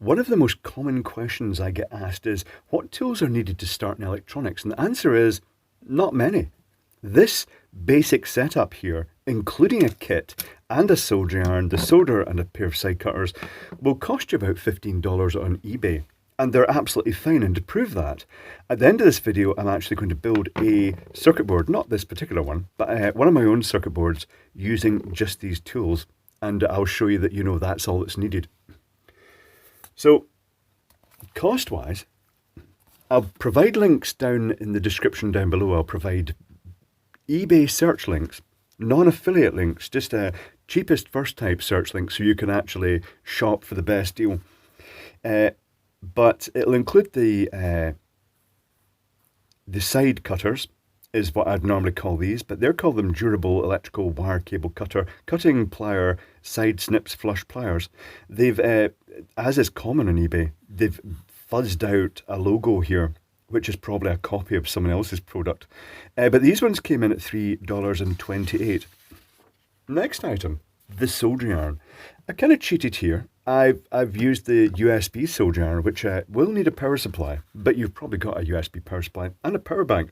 One of the most common questions I get asked is, what tools are needed to start in electronics? And the answer is, not many. This basic setup here, including a kit and a soldering iron, the solder and a pair of side cutters, will cost you about $15 on eBay. And they're absolutely fine. And to prove that, at the end of this video, I'm actually going to build a circuit board, not this particular one, but one of my own circuit boards using just these tools. And I'll show you that, that's all that's needed. So, cost-wise, I'll provide links down in the description down below. I'll provide eBay search links, non-affiliate links, just a cheapest first type search link so you can actually shop for the best deal. But it'll include the side cutters, is what I'd normally call these, but they're called them durable electrical wire cable cutter, cutting plier, side snips, flush pliers. They've, as is common on eBay, they've fuzzed out a logo here, which is probably a copy of someone else's product. But these ones came in at $3.28. Next item, the soldering iron. I kind of cheated here. I've used the USB soldering iron, which will need a power supply, but you've probably got a USB power supply and a power bank.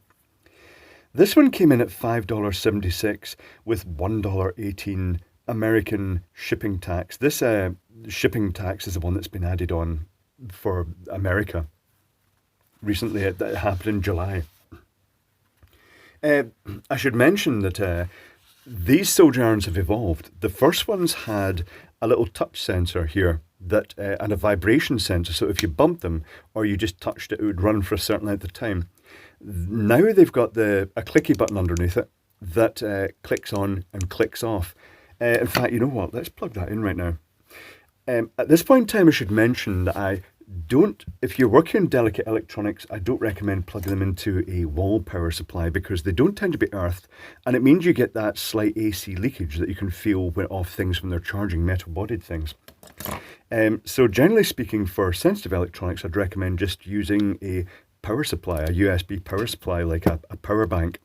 This one came in at $5.76 with $1.18 American shipping tax. This shipping tax is the one that's been added on for America. Recently, it happened in July. I should mention that these soldering irons have evolved. The first ones had a little touch sensor here and a vibration sensor. So if you bumped them or you just touched it, it would run for a certain length of time. Now they've got a clicky button underneath it that clicks on and clicks off. In fact, you know what? Let's plug that in right now. At this point in time, I should mention that if you're working on delicate electronics, I don't recommend plugging them into a wall power supply because they don't tend to be earthed, and it means you get that slight AC leakage that you can feel off things when they're charging metal-bodied things. So generally speaking, for sensitive electronics, I'd recommend just using a power supply, a USB power supply like a power bank.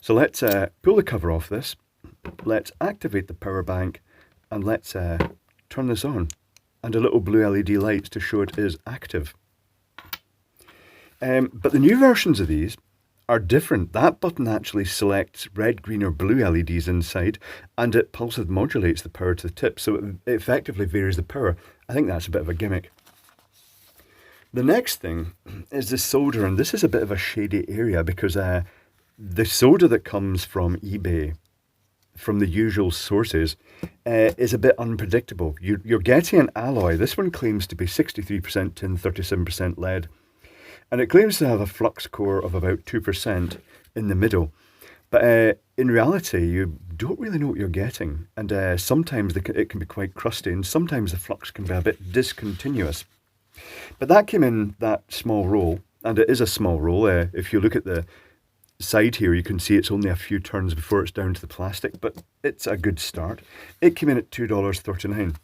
So let's pull the cover off this, let's activate the power bank, and let's turn this on. And a little blue LED lights to show it is active. But the new versions of these are different. That button actually selects red, green or blue LEDs inside, and it pulse modulates the power to the tip, so it effectively varies the power. I think that's a bit of a gimmick. The next thing is the solder, and this is a bit of a shady area because the solder that comes from eBay, from the usual sources, is a bit unpredictable. You're getting an alloy. This one claims to be 63% tin, 37% lead, and it claims to have a flux core of about 2% in the middle. But in reality, you don't really know what you're getting, and sometimes it can be quite crusty, and sometimes the flux can be a bit discontinuous. But that came in that small roll, and it is a small roll. If you look at the side here, you can see it's only a few turns before it's down to the plastic, but it's a good start. It came in at $2.39.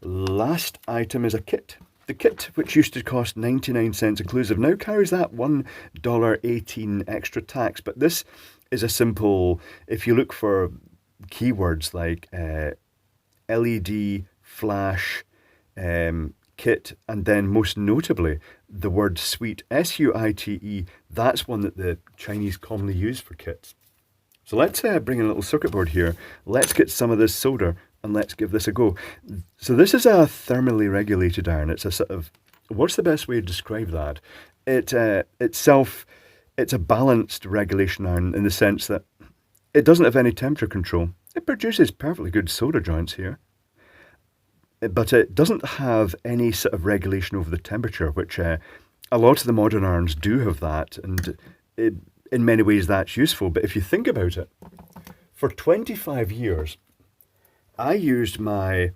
Last item is a kit. The kit, which used to cost 99 cents inclusive, now carries that $1.18 extra tax, but this is a simple, if you look for keywords like LED, flash, kit, and then most notably the word suite, S-U-I-T-E, that's one that the Chinese commonly use for kits. So let's bring in a little circuit board here. Let's get some of this solder and let's give this a go. So this is a thermally regulated iron. It's a sort of, what's the best way to describe that? It's a balanced regulation iron in the sense that it doesn't have any temperature control. It produces perfectly good solder joints here, but it doesn't have any sort of regulation over the temperature, which a lot of the modern irons do have that, and in many ways that's useful. But if you think about it, for 25 years, I used my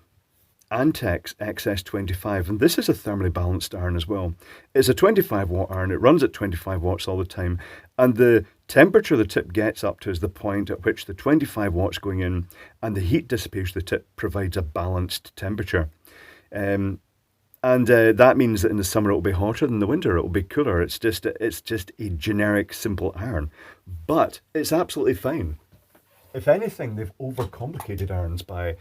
Antex XS25, and this is a thermally balanced iron as well. It's a 25 watt iron, it runs at 25 watts all the time, and the temperature the tip gets up to is the point at which the 25 watts going in and the heat dissipation of the tip provides a balanced temperature. And that means that in the summer it will be hotter, than the winter it will be cooler. It's just a generic simple iron, but it's absolutely fine. If anything, they've overcomplicated irons by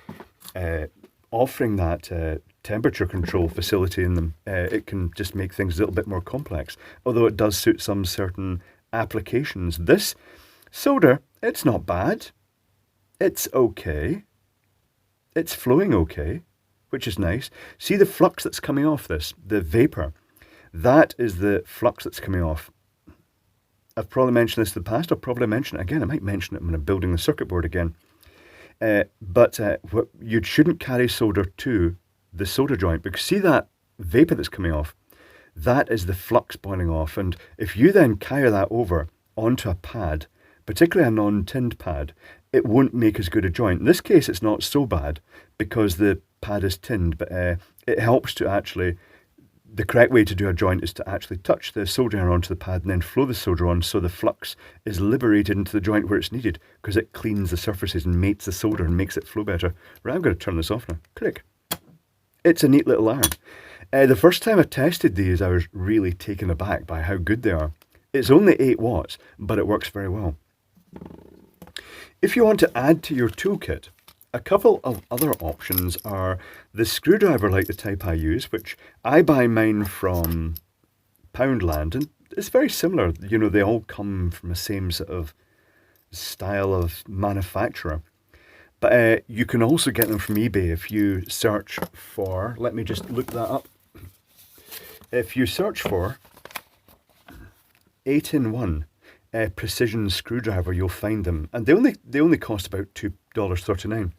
offering that temperature control facility in them, it can just make things a little bit more complex, although it does suit some certain applications. This solder, it's not bad. It's okay. It's flowing okay, which is nice. See the flux that's coming off this, the vapor. That is the flux that's coming off. I've probably mentioned this in the past. I'll probably mention it again. I might mention it when I'm building the circuit board again. But you shouldn't carry solder to the solder joint, because see that vapor that's coming off? That is the flux boiling off. And if you then carry that over onto a pad, particularly a non-tinned pad, it won't make as good a joint. In this case, it's not so bad because the pad is tinned, but it helps to actually, the correct way to do a joint is to actually touch the soldering iron onto the pad and then flow the solder on, so the flux is liberated into the joint where it's needed, because it cleans the surfaces and mates the solder and makes it flow better. Right, I'm going to turn this off now. Click. It's a neat little iron. The first time I tested these, I was really taken aback by how good they are. It's only 8 watts, but it works very well. If you want to add to your toolkit, a couple of other options are the screwdriver, like the type I use, which I buy mine from Poundland, and it's very similar. You know, they all come from the same sort of style of manufacturer. But you can also get them from eBay if you search for, let me just look that up. If you search for 8-in-1 precision screwdriver, you'll find them. And they only cost about $2.39.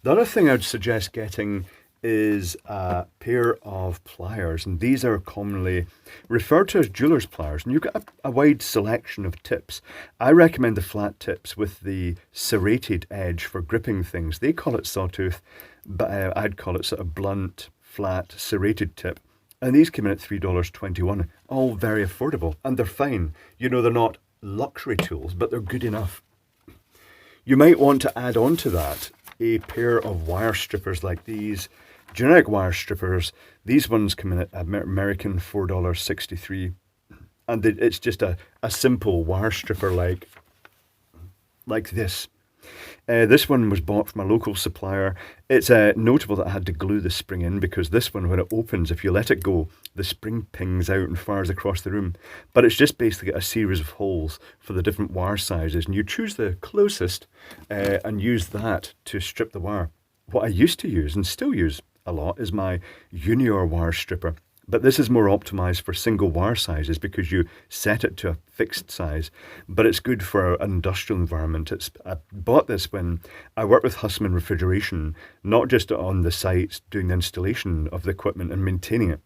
The other thing I'd suggest getting is a pair of pliers, and these are commonly referred to as jeweler's pliers, and you've got a wide selection of tips. I recommend the flat tips with the serrated edge for gripping things. They call it sawtooth, but I'd call it sort of blunt, flat, serrated tip. And these came in at $3.21, all very affordable, and they're fine. You know, they're not luxury tools, but they're good enough. You might want to add on to that a pair of wire strippers like these, generic wire strippers. These ones come in at American $4.63, and it's just a simple wire stripper like this. This one was bought from a local supplier. It's notable that I had to glue the spring in, because this one, when it opens, if you let it go, the spring pings out and fires across the room. But it's just basically a series of holes for the different wire sizes, and you choose the closest and use that to strip the wire. What I used to use, and still use a lot, is my Unior wire stripper. But this is more optimized for single wire sizes because you set it to a fixed size. But it's good for an industrial environment. I bought this when I worked with Hussman Refrigeration, not just on the sites doing the installation of the equipment and maintaining it,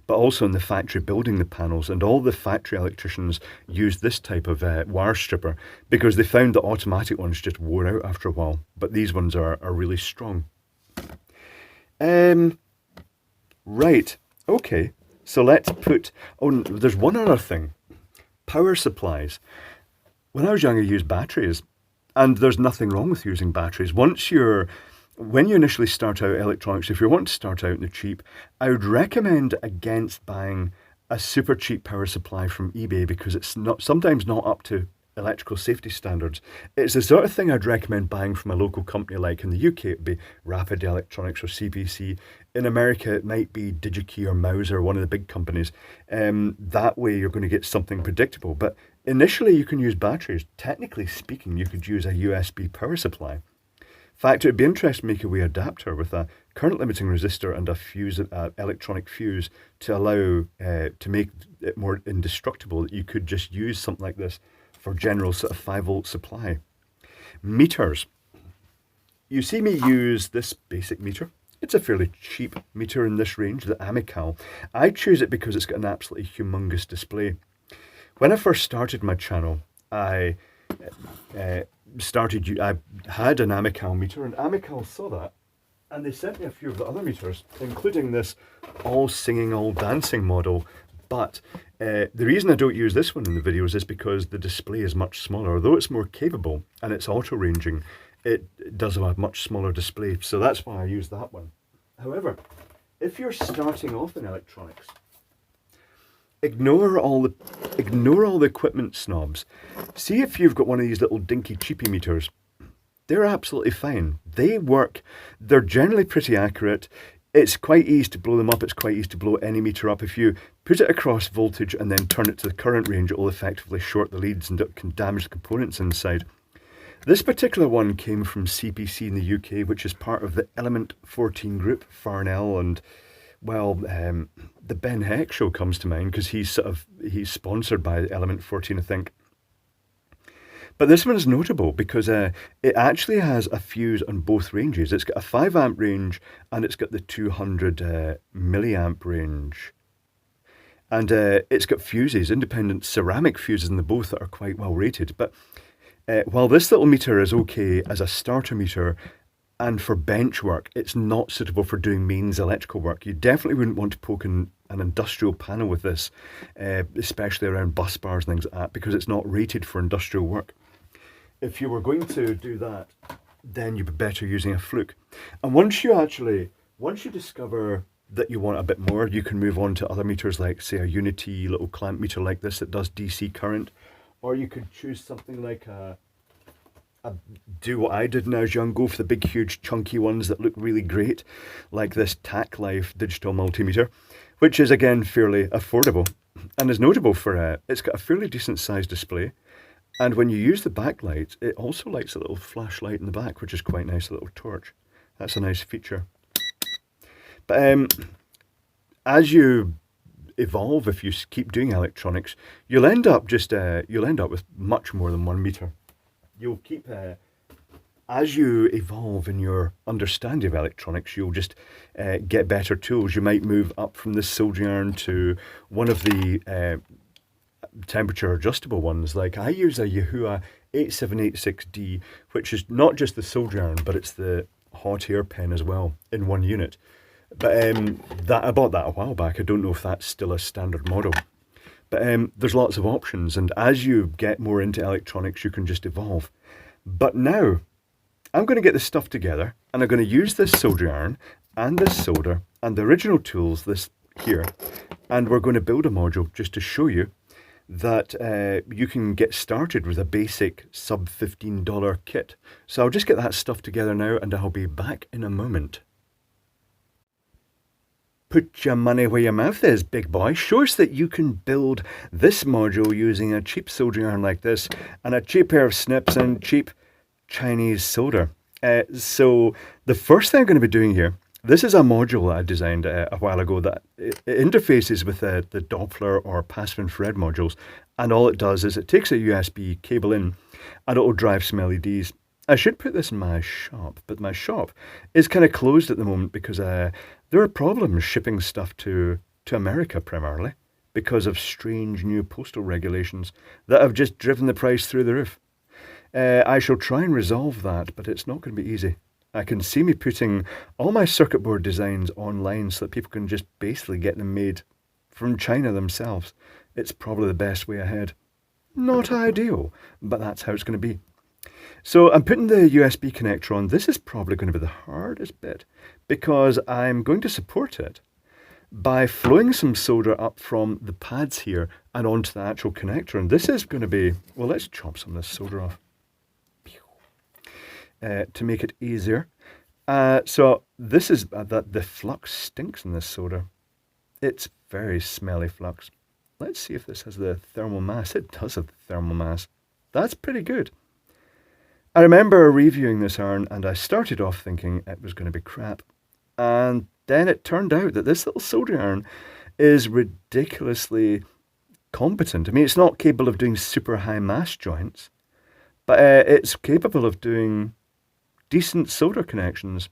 but also in the factory building the panels. And all the factory electricians used this type of wire stripper because they found the automatic ones just wore out after a while. But these ones are really strong. Right. Okay, so let's put, there's one other thing. Power supplies. When I was young, I used batteries, and there's nothing wrong with using batteries. When you initially start out electronics, if you want to start out in the cheap, I would recommend against buying a super cheap power supply from eBay, because it's sometimes not up to electrical safety standards. It's the sort of thing I'd recommend buying from a local company. Like in the UK, it'd be Rapid Electronics or CPC. In America, it might be DigiKey or Mauser, one of the big companies. That way you're going to get something predictable. But initially you can use batteries. Technically speaking, you could use a USB power supply. In fact, it would be interesting to make a wee adapter with a current limiting resistor and a fuse, electronic fuse, to allow to make it more indestructible, that you could just use something like this for general sort of 5-volt supply. Meters. You see me use this basic meter. It's a fairly cheap meter in this range, the Amical. I choose it because it's got an absolutely humongous display. When I first started my channel, I had an Amical meter, and Amical saw that, and they sent me a few of the other meters, including this all singing, all dancing model. But the reason I don't use this one in the videos is because the display is much smaller. Although it's more capable and it's auto-ranging, it does have a much smaller display. So that's why I use that one. However, if you're starting off in electronics, ignore all the equipment snobs. See if you've got one of these little dinky cheapy meters. they're absolutely fine. They work. They're generally pretty accurate. It's quite easy to blow them up. It's quite easy to blow any meter up. If you put it across voltage and then turn it to the current range, it will effectively short the leads and it can damage the components inside. This particular one came from CPC in the UK, which is part of the Element 14 group, Farnell, and well, the Ben Heck show comes to mind because he's sponsored by Element 14, I think. But this one is notable because it actually has a fuse on both ranges. It's got a 5 amp range and it's got the 200 milliamp range. And it's got fuses, independent ceramic fuses in the both that are quite well rated. But while this little meter is okay as a starter meter and for bench work, it's not suitable for doing mains electrical work. You definitely wouldn't want to poke an industrial panel with this, especially around bus bars and things like that, because it's not rated for industrial work. If you were going to do that, then you'd be better using a fluke. And once you discover that you want a bit more, you can move on to other meters like, say, a Unity little clamp meter like this that does DC current. Or you could choose something like do what I did when I was young, go for the big, huge, chunky ones that look really great, like this TAC Life digital multimeter, which is, again, fairly affordable and is notable for it's got a fairly decent sized display. And when you use the backlight, it also lights a little flashlight in the back, which is quite nice, a little torch. That's a nice feature. But as you evolve, if you keep doing electronics, you'll end up with much more than 1 meter. You'll keep as you evolve in your understanding of electronics, you'll just get better tools. You might move up from this soldering iron to one of the temperature adjustable ones. Like I use a Yahoo 8786D, which is not just the soldering iron, but it's the hot air pen as well in one unit. But I bought that a while back. I don't know if that's still a standard model. But there's lots of options, and as you get more into electronics, you can just evolve. But now, I'm going to get this stuff together, and I'm going to use this soldering iron, and this solder, and the original tools, this here, and we're going to build a module just to show you that you can get started with a basic sub $15 kit. So I'll just get that stuff together now, and I'll be back in a moment. Put your money where your mouth is, big boy. Show us that you can build this module using a cheap soldering iron like this and a cheap pair of snips and cheap Chinese solder. So the first thing I'm going to be doing here, this is a module that I designed a while ago that it interfaces with the Doppler or passive infrared modules, and all it does is it takes a USB cable in and it will drive some LEDs. I should put this in my shop, but my shop is kind of closed at the moment because there are problems shipping stuff to America primarily because of strange new postal regulations that have just driven the price through the roof. I shall try and resolve that, but it's not going to be easy. I can see me putting all my circuit board designs online so that people can just basically get them made from China themselves. It's probably the best way ahead. Not ideal, but that's how it's going to be. So I'm putting the USB connector on. This is probably going to be the hardest bit because I'm going to support it by flowing some solder up from the pads here and onto the actual connector. And this is going to be, well, let's chop some of this solder off to make it easier. So this is the flux stinks in this solder. It's very smelly flux. Let's see if this has the thermal mass. It does have the thermal mass. That's pretty good. I remember reviewing this iron and I started off thinking it was going to be crap. And then it turned out that this little soldering iron is ridiculously competent. I mean, it's not capable of doing super high mass joints, but it's capable of doing decent solder connections.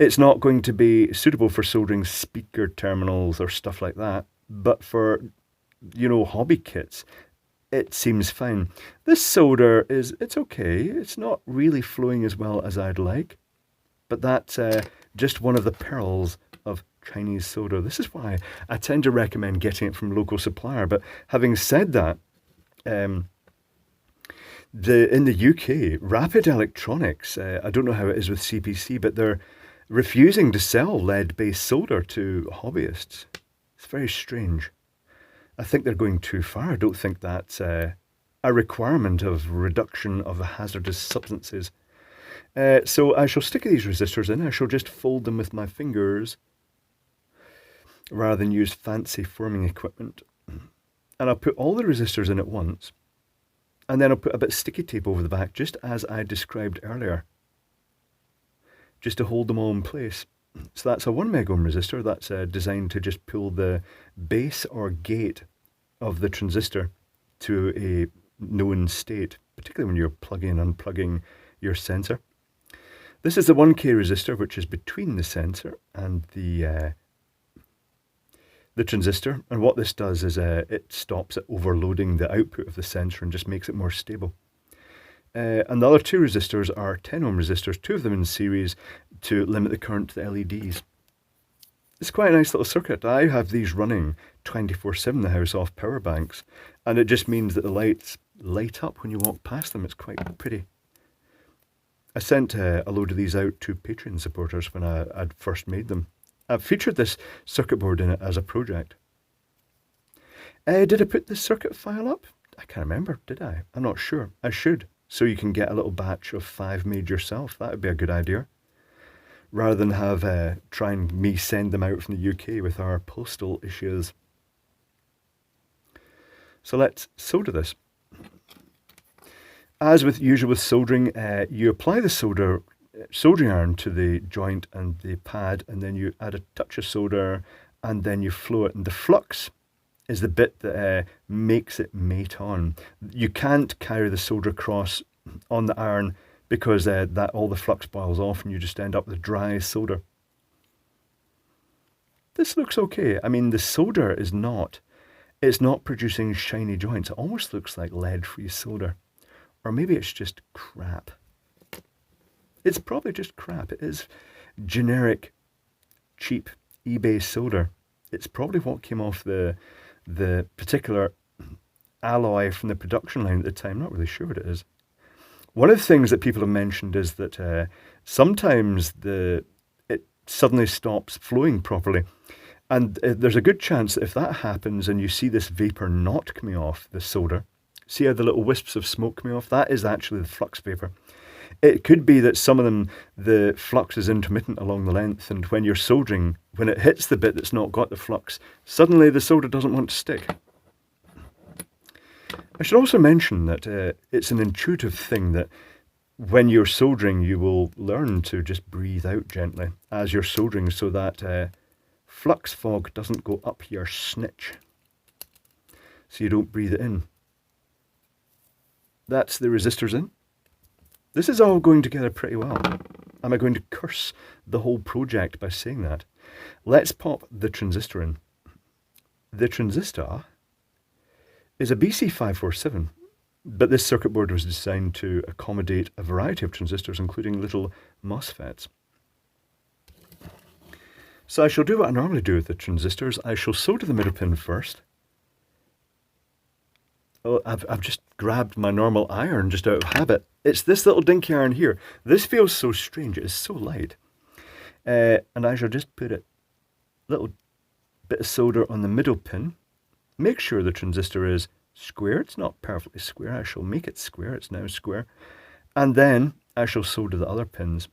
It's not going to be suitable for soldering speaker terminals or stuff like that, but for, hobby kits, it seems fine. This solder it's okay. It's not really flowing as well as I'd like, but that's just one of the perils of Chinese solder. This is why I tend to recommend getting it from local supplier. But having said that, in the UK, Rapid Electronics, I don't know how it is with CPC, but they're refusing to sell lead-based solder to hobbyists. It's very strange. I think they're going too far. I don't think that's a requirement of reduction of hazardous substances. So I shall stick these resistors in. I shall just fold them with my fingers rather than use fancy forming equipment. And I'll put all the resistors in at once. And then I'll put a bit of sticky tape over the back, just as I described earlier, just to hold them all in place. So that's a 1 megohm resistor. That's designed to just pull the base or gate of the transistor to a known state, particularly when you're plugging and unplugging your sensor. This is the 1K resistor, which is between the sensor and the transistor. And what this does is it stops it overloading the output of the sensor and just makes it more stable. And the other two resistors are 10 ohm resistors, two of them in series, to limit the current to the LEDs. It's quite a nice little circuit. I have these running 24/7 in the house off power banks, and it just means that the lights light up when you walk past them. It's quite pretty. I sent a load of these out to Patreon supporters when I'd first made them. I've featured this circuit board in it as a project. Did I put the circuit file up? I can't remember, did I? I'm not sure. I should, so you can get a little batch of 5 made yourself. That would be a good idea. Rather than have trying me send them out from the UK with our postal issues. So let's solder this. As with usual with soldering, you apply the soldering iron to the joint and the pad, and then you add a touch of solder, and then you flow it. And the flux is the bit that makes it mate on. You can't carry the solder across on the iron because that all the flux boils off and you just end up with dry solder. This looks okay. I mean, the solder is it's not producing shiny joints. It almost looks like lead-free solder. Or maybe it's just crap. It's probably just crap. It is generic, cheap eBay solder. It's probably what came off the particular alloy from the production line at the time. Not really sure what it is. One of the things that people have mentioned is that sometimes it suddenly stops flowing properly. And there's a good chance that if that happens and you see this vapor not coming off the solder, see how the little wisps of smoke coming off? That is actually the flux vapor. It could be that some of them, the flux is intermittent along the length, and when you're soldering, when it hits the bit that's not got the flux, suddenly the solder doesn't want to stick. I should also mention that it's an intuitive thing that when you're soldering, you will learn to just breathe out gently as you're soldering so that flux fog doesn't go up your snitch. So you don't breathe it in. That's the resistors in. This is all going together pretty well. Am I going to curse the whole project by saying that? Let's pop the transistor in. The transistor is a BC547, but this circuit board was designed to accommodate a variety of transistors, including little MOSFETs. So I shall do what I normally do with the transistors. I shall solder the middle pin first. Oh, I've just grabbed my normal iron just out of habit. It's this little dinky iron here. This feels so strange. It is so light. And I shall just put a little bit of solder on the middle pin. Make sure the transistor is square. It's not perfectly square. I shall make it square. It's now square. And then I shall solder the other pins,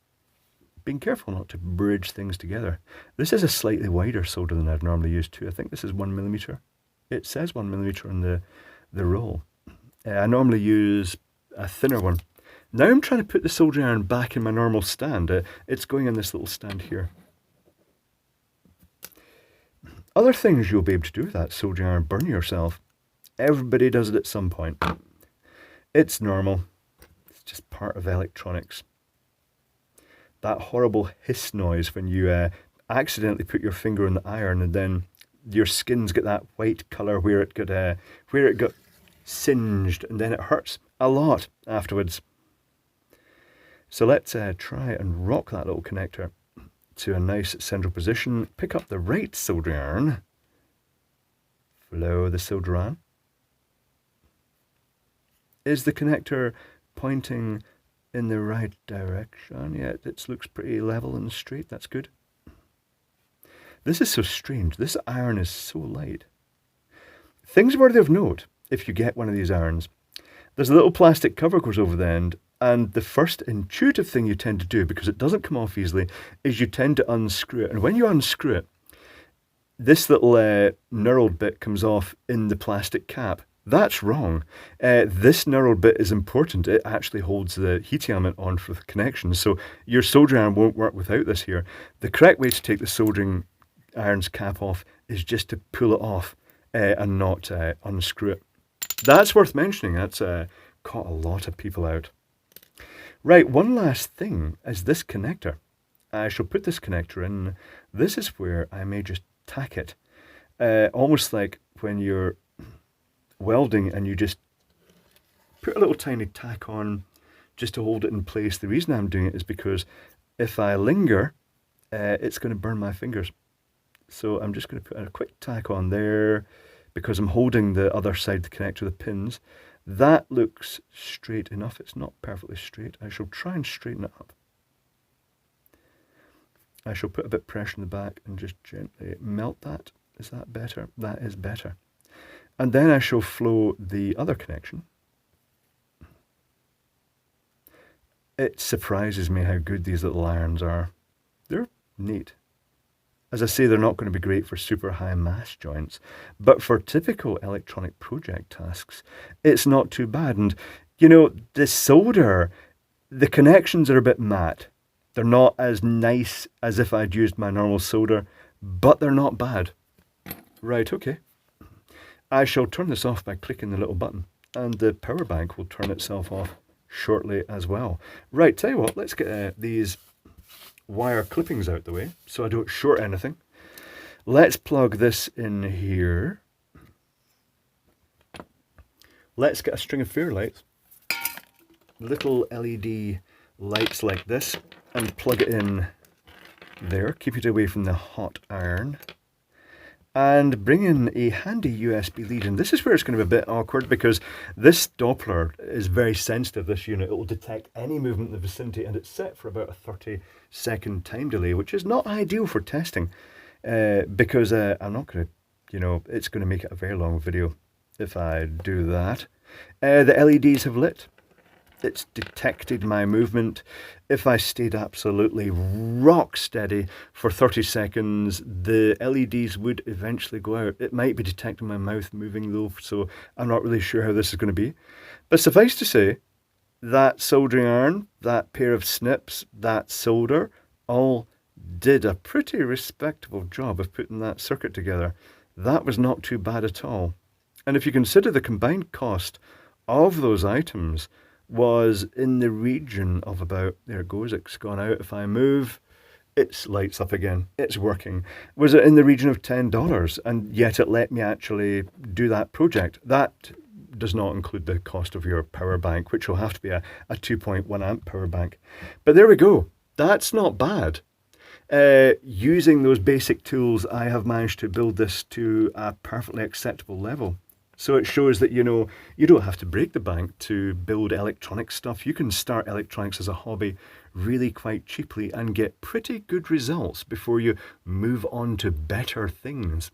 being careful not to bridge things together. This is a slightly wider solder than I'd normally use too. I think this is 1mm. It says 1mm on the roll. I normally use a thinner one. Now I'm trying to put the soldering iron back in my normal stand. It's going in this little stand here. Other things you'll be able to do with that soldering iron: burn yourself. Everybody does it at some point. It's normal. It's just part of electronics. That horrible hiss noise when you accidentally put your finger on the iron and then your skin's got that white colour where it got singed, and then it hurts a lot afterwards. So let's try and rock that little connector to a nice central position. Pick up the right soldering iron. Flow the solder on. Is the connector pointing in the right direction? Yeah, it looks pretty level and straight. That's good. This is so strange. This iron is so light. Things worthy of note if you get one of these irons. There's a little plastic cover goes over the end, and the first intuitive thing you tend to do, because it doesn't come off easily, is you tend to unscrew it. And when you unscrew it, this little knurled bit comes off in the plastic cap. That's wrong. This knurled bit is important. It actually holds the heat element on for the connection. So your soldering iron won't work without this here. The correct way to take the soldering iron's cap off is just to pull it off and not unscrew it. That's worth mentioning. That's caught a lot of people out. Right, one last thing is this connector. I shall put this connector in. This is where I may just tack it. Almost like when you're welding and you just put a little tiny tack on just to hold it in place. The reason I'm doing it is because if I linger, it's going to burn my fingers. So I'm just going to put a quick tack on there because I'm holding the other side of the connector, the pins. That looks straight enough. It's not perfectly straight. I shall try and straighten it up. I shall put a bit of pressure in the back and just gently melt that. Is that better? That is better. And then I shall flow the other connection. It surprises me how good these little irons are. They're neat. As I say, they're not going to be great for super high mass joints, but for typical electronic project tasks, it's not too bad. And, you know, the solder, the connections are a bit matte. They're not as nice as if I'd used my normal solder, but they're not bad. Right, okay. I shall turn this off by clicking the little button, and the power bank will turn itself off shortly as well. Right, tell you what, let's get these wire clippings out the way so I don't short anything. Let's plug this in here. Let's get a string of fair lights, little LED lights like this, and plug it in there. Keep it away from the hot iron. And bring in a handy USB lead. And this is where it's going to be a bit awkward because this Doppler is very sensitive, this unit. It will detect any movement in the vicinity, and it's set for about a 30-second time delay, which is not ideal for testing because I'm not going to, you know, it's going to make it a very long video if I do that. The LEDs have lit. It's detected my movement. If I stayed absolutely rock steady for 30 seconds, the LEDs would eventually go out. It might be detecting my mouth moving though, so I'm not really sure how this is going to be. But suffice to say, that soldering iron, that pair of snips, that solder, all did a pretty respectable job of putting that circuit together. That was not too bad at all. And if you consider the combined cost of those items, was in the region of about, there it goes, it's gone out. If I move, it lights up again. It's working. Was it in the region of $10? And yet it let me actually do that project. That does not include the cost of your power bank, which will have to be a 2.1 amp power bank. But there we go. That's not bad. Using those basic tools, I have managed to build this to a perfectly acceptable level. So it shows that, you know, you don't have to break the bank to build electronic stuff. You can start electronics as a hobby really quite cheaply and get pretty good results before you move on to better things.